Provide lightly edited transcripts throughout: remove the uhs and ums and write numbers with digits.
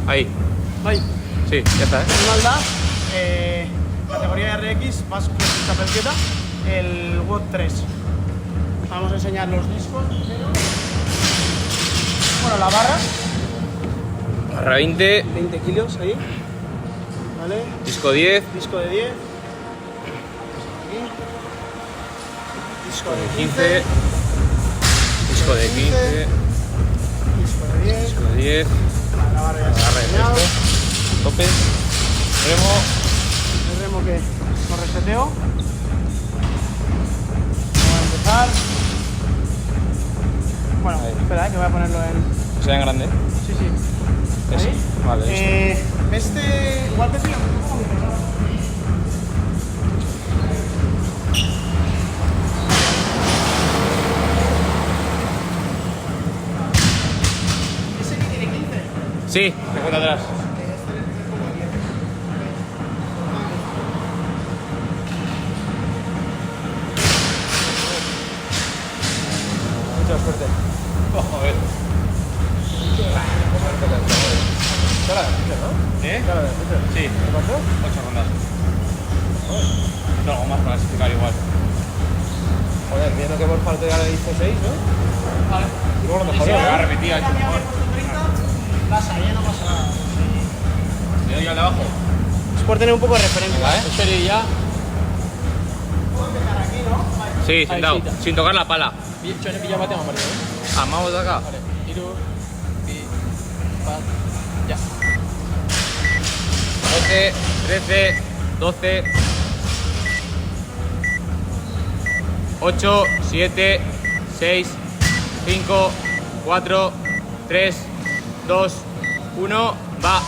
Ahí. Ahí. Sí, ya está, Malda, categoría RX, más esta pelqueta, el WOD 3. Vamos a enseñar los discos primero. Bueno, la barra. Barra 20. 20 kilos ahí. Vale. Disco 10. Disco de 10. Aquí. Disco de 15. Disco de 15. Disco de 10. Disco de 10. La barra ya está Barra de enseñado. esto. Tope. Remo. El remo que lo reseteo. Vamos a empezar. Bueno, Ahí. espera, que voy a ponerlo en... O sea, en grande. Sí, sí. Ese. Ahí. Vale, listo. Este, igual que tío. Ese que tiene 15. Sí, me cuenta atrás. Mucha suerte. Joder. Cara de Júpiter, ¿no? ¿Eh? Cara de Júpiter. Sí, ¿Cuánto? 8 rondas. No, algo más para clasificar igual. Joder, viendo que por parte ahora dice 6, ¿no? Vale. Y luego lo Sí, mejor, sí, ¿no? me va a repetir, ha hecho Ya mejor. había puesto 30. Pasa, ya no pasa nada. Le doy al de abajo. Es por tener un poco de referencia. Venga, Espere ya. Puedo empezar aquí, ¿no? Sí, sentado. sí, ya. Sin tocar la pala. Yo pilla batean amarillo, ¿eh? Ah, vamos de acá. Vale. Iru. Ya. 12, 13, 12, 8, 7, 6, 5, 4, 3, 2, 1, va.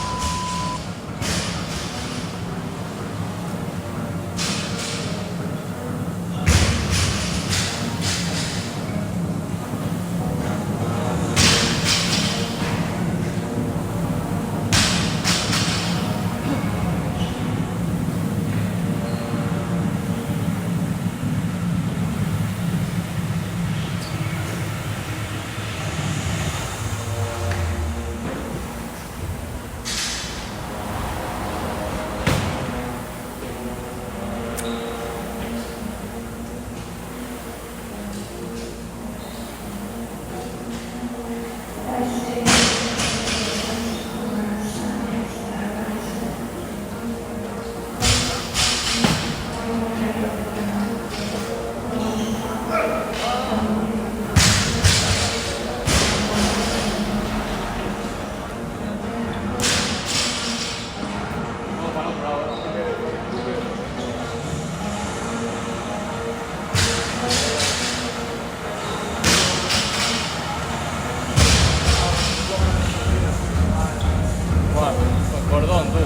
Cordón, tú.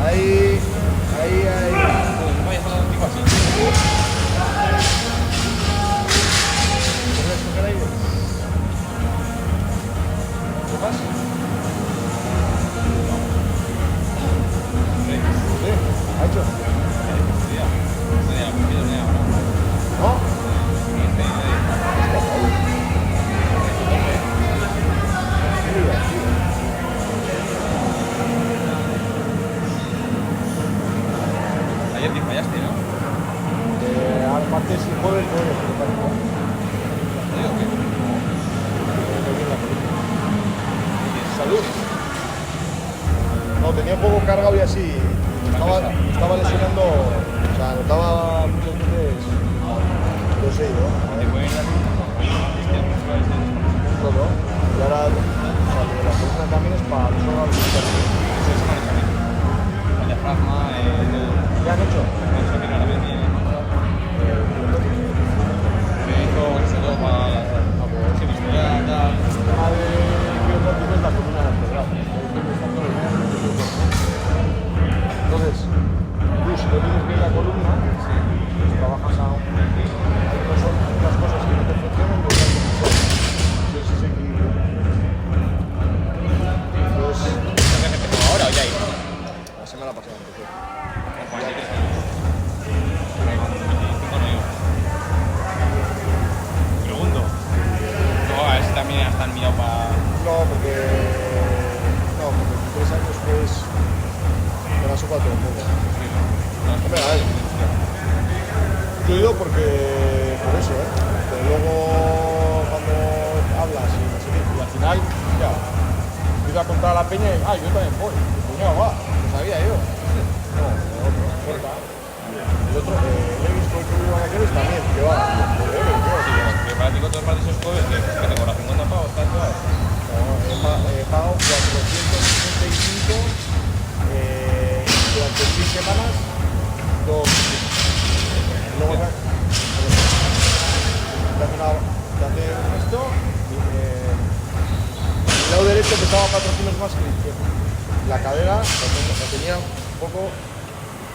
Ahí, ahí, ahí. ¿Qué pasa? ¿Ha hecho? ¿No? Ayer te fallaste, ¿no? Al martes y jueves, Salud. No, tenía un poco cargado y así. Estaba lesionando, o sea, notaba muchas veces, no sé yo, todo. Y ahora, o sea, la columna también es para los órganos internos. El diafragma, ¿Qué han hecho? me dijo sobre todo para la El tema de biomórfico es la columna vertebral. Entonces, me la sopa todo el mundo. Hombre, a ver. Yo he ido porque, por eso, pero luego cuando hablas y no sé qué, y al final, ya, empiezo a contar a la peña y, yo también voy. Pues va, no sabía yo. No, el otro, corta. El otro, Levis, con el que vivo en aquellos también, que va. Que para ti con todos los esos jueves, que te cobran 50 pavos, tanto es. No, he pagado 465 durante 6 semanas, 2. Luego te hace esto y el lado derecho pesaba 4 kilos más que el izquierdo. La cadera la tenía un poco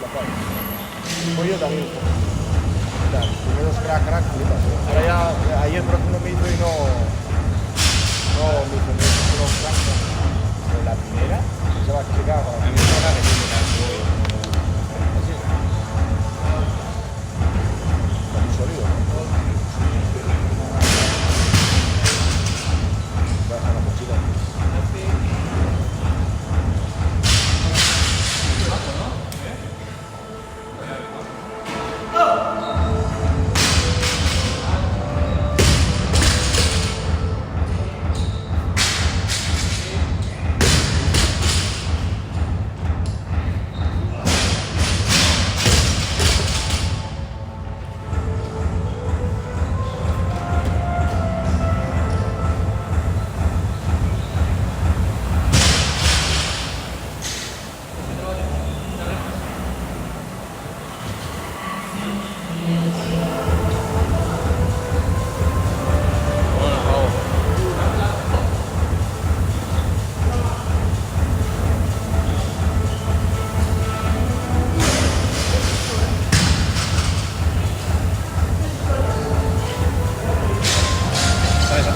la cara. El cuello también un poco. Primero es crack, flipas. Ahora ya, ayer por ejemplo me hizo y no me hizo unos crack. Pero la primera, pensaba que se quedaba con la primera. Así. Muy sólido, ¿no? Voy a dejar la mochila.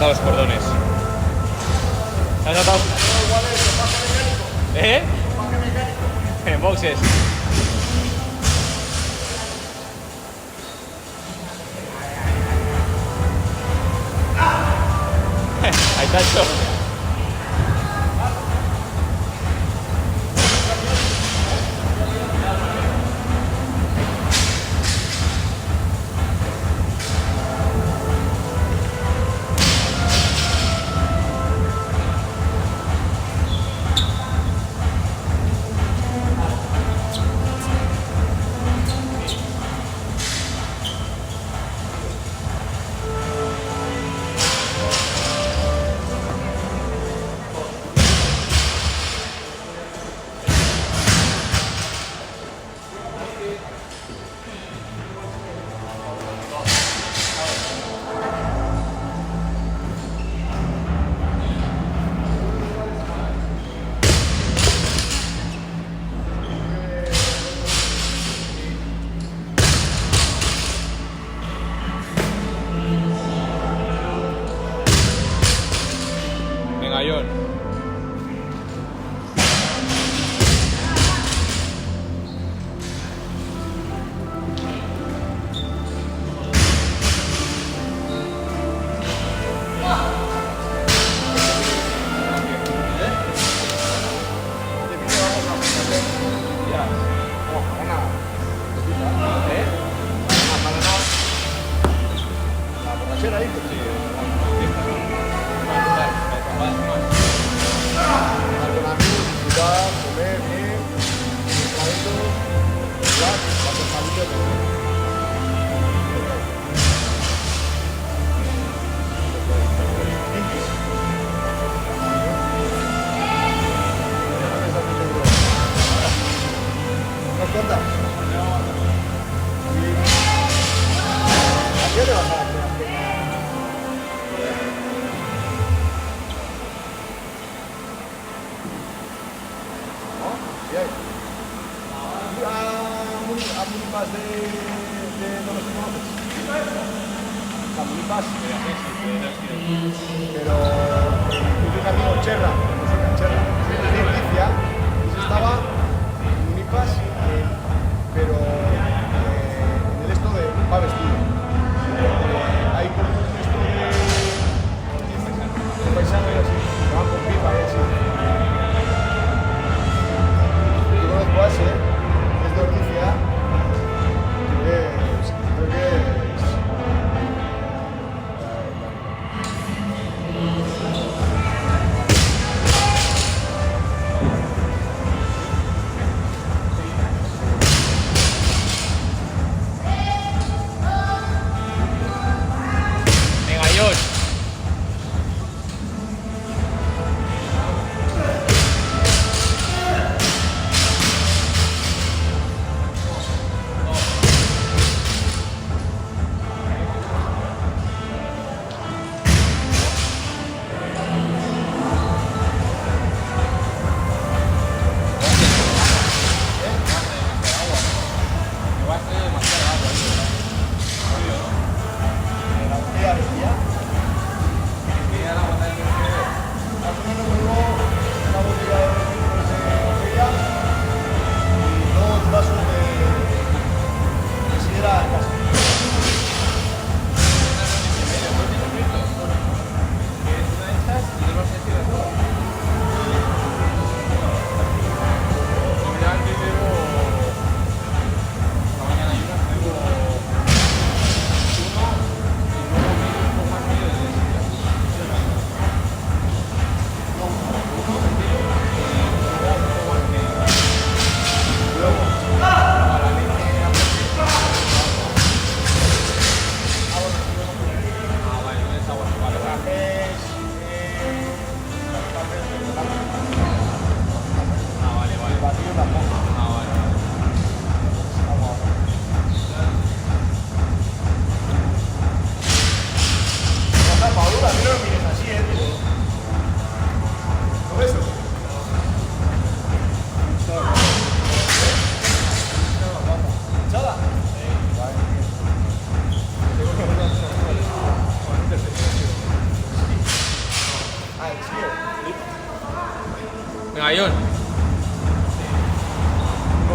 Los cordones. ¿Has notado? ¿Eh? En boxes. Ahí está hecho. John.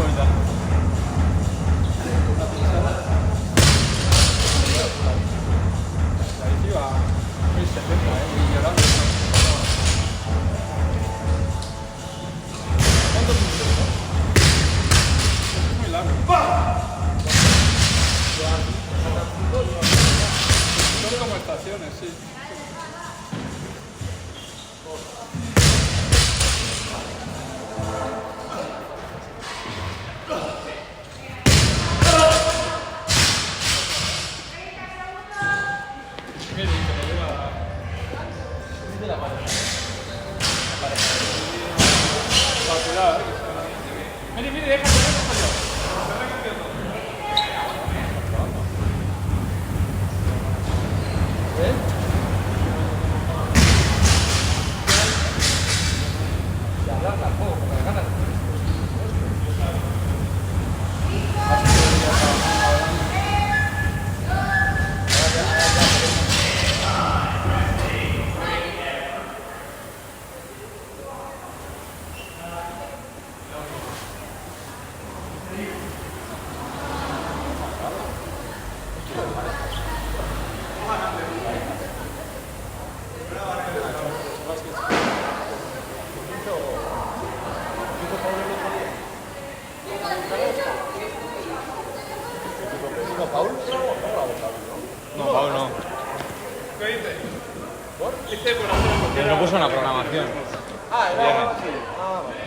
está. Ahí iba 1070, y llorando. ¿Cuántos minutos? Es muy largo. Son como estaciones, sí. Mire, mire, déjame yo. No, Paul no. ¿Qué dice? Dice por hacer Pero no puso una programación. Ah, era Viernes. así. Ah, vale.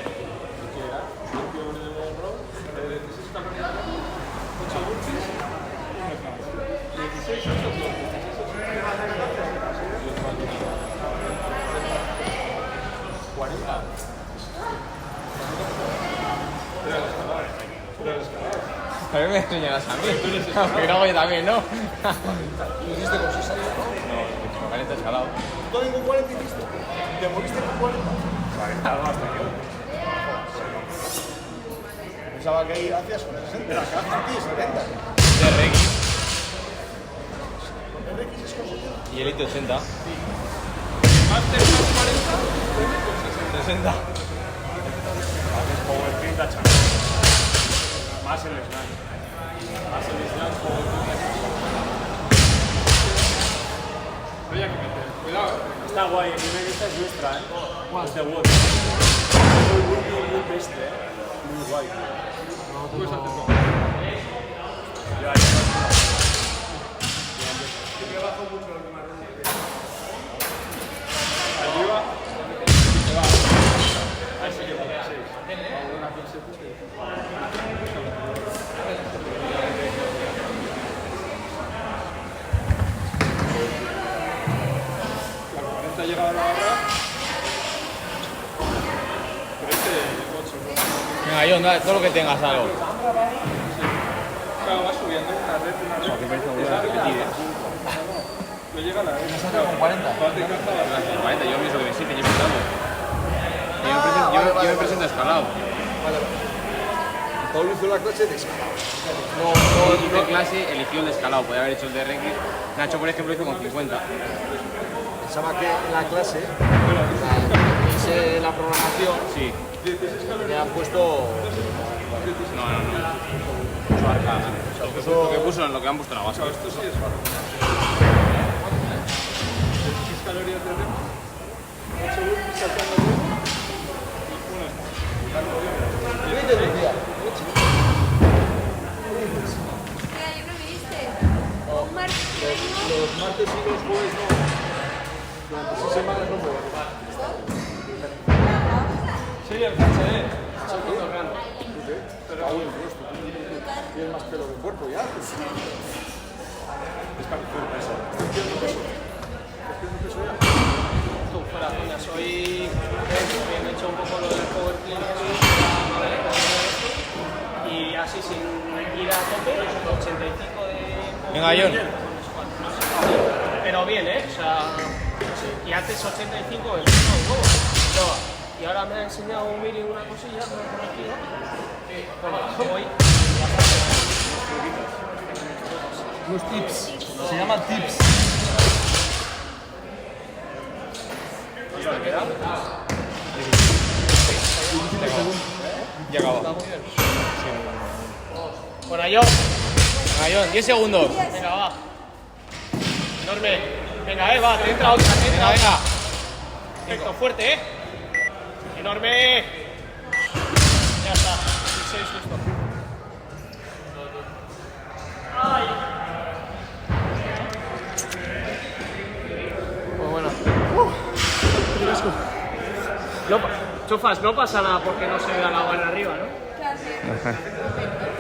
A mí me enseñarás a mí. Que grabo yo también, ¿no? Lo hiciste con 6 años, ¿no? No, 40 escalado. ¿Tú también con 40 hiciste? ¿Te moviste con 40? Algo hasta yo. Pensaba que ahí hacías con 60. Acá aquí 70. TRX RX es con 70. y Elite 80. Master más 40, 60. Haces power print a chaval. Más el slam. Más el slam, power print a había que meter. Cuidado. Está guay, el primer esta es nuestra, ¿eh? Es de Word. Muy best, ¿eh? Muy guay. Puedes hacer todo. Ya, ya. Arriba. Se va. Ahí sí que va. Una clase que- La 40 llega a la barra. Pero este 8, ¿no? Venga, John, dale, todo lo que tengas algo. Claro, va subiendo una red. Qué pereza, voy a repetir, ¿eh? No llega a la red. con 40. Va de caza a la 40, yo pienso que 27, yo empezando. Yo me presento escalado. Paul hizo la clase de escalado. No hice clase, eligió el de escalado, podía haber hecho el de RX. Nacho, por ejemplo, hizo con 50. Pensaba que en la clase, hice la programación, Sí. me han puesto. No. Su arcada. Lo que han puesto en la base. Esto sí es fácil. 16 calorías de remo, 8 burpees saltando el remo y una ¿Qué te decía? Mira, yo no viste. Un martes Los martes y los jueves no. Durante 6 semanas no puedo. Sí, el caché, Pero aún el rostro. Tienes más pelo que el cuerpo ya. Pues. es para hacer peso. Tú fuera coña, soy. Me he hecho un poco lo del power clean y así sin ir a tope, 85 de. Venga, John. Pero bien, ¿eh? O sea. Y antes 85 el huevo. Y ahora me ha enseñado un Miri una cosilla, me he conocido. Bueno, voy. Los tips. Se llaman tips. Ya acabó. Bueno, yo. Ayón, 10 segundos. Venga, va. Enorme. Venga, va, te entra otra, te entra otra. Perfecto, fuerte, Enorme. Ya está. 16 justo. Ay. Muy bueno. No, Chofas, no pasa nada porque no se vea la bola arriba, ¿no? ¿Qué haces?